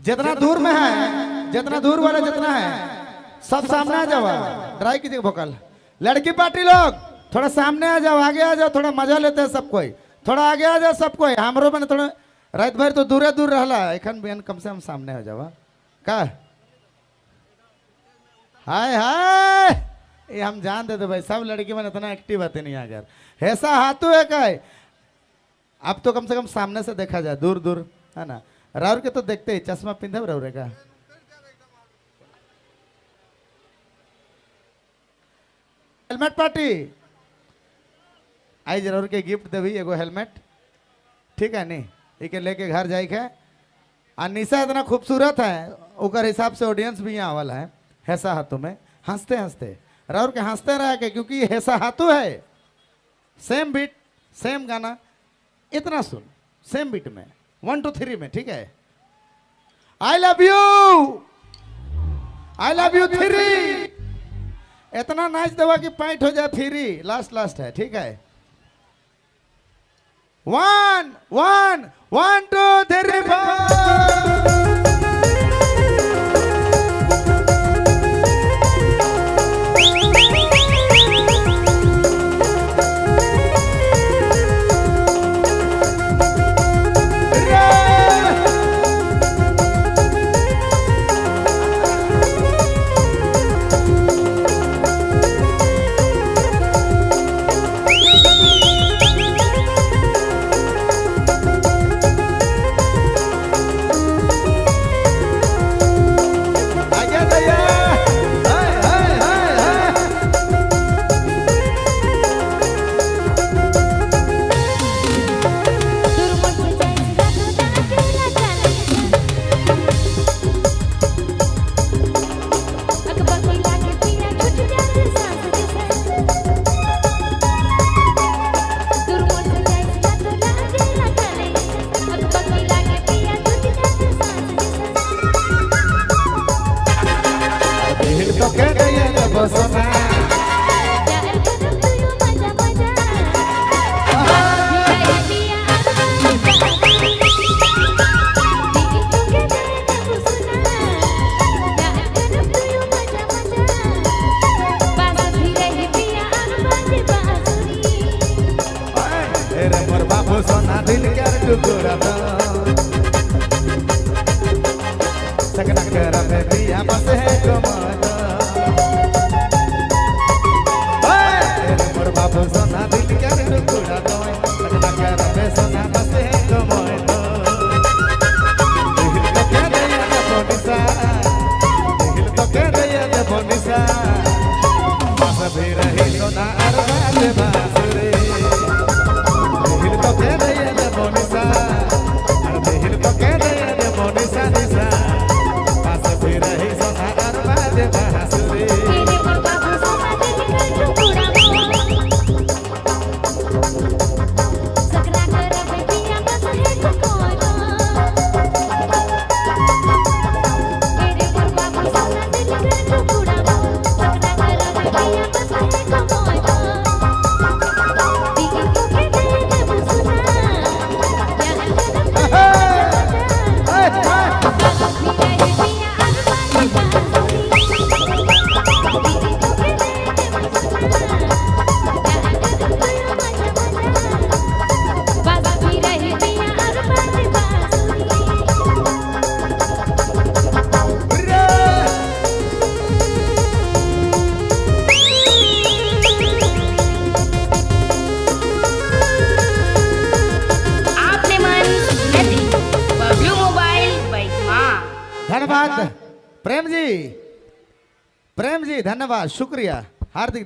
जितना दूर में है, जितना दूर वाला जितना है सब सामने आ जाओ। ट्राई कीजिए भोकल। लड़की पार्टी लोग थोड़ा सामने आ जाओ, आगे आ जाओ, थोड़ा मजा लेते हैं सब कोई। थोड़ा आगे आ जाओ सब कोई। हमरो मैंने थोड़ा रात भर तो दूर दूर रहला, एखन बिहान कम से कम सामने आ जाओ। का हाय हाय, ये हम जान देते भाई, सब लड़की में इतना एक्टिव आते नहीं अगर ऐसा हाथों है का। अब तो कम से कम सामने से देखा जाए, दूर दूर है ना। राउर के तो देखते ही चश्मा पिंधे राउर का। हेलमेट पार्टी आई जरूर के गिफ्ट देवी एगो हेलमेट, ठीक है नहीं, ये लेके घर जाए के। निशा इतना खूबसूरत है, ओकर हिसाब से ऑडियंस भी यहाँ वाला है। हैसा हाथों में हंसते हंसते राउर के हंसते रह के, क्योंकि हैसा हाथों है। सेम बीट सेम गाना, इतना सुन सेम बीट में 1 2 3 में, ठीक है। I love you, I love you 3, इतना नाच देवा कि पैंट हो जाए 3। लास्ट लास्ट है, ठीक है। 1 1 1 2 3 4। सोना दिल कर टुकड़ा सकना कर में दिया बस है कमाना। मोर बाबू सोना दिल कर टुकड़ा सकना कर में सोना बस है कमाना। दिल तो कह दिया ना बोनिसा, दिल तो कह दिया ना बोनिसा, बस भी रही सोना अरबाज बासुरी। धन्यवाद प्रेम जी, प्रेम जी धन्यवाद, शुक्रिया हार्दिक।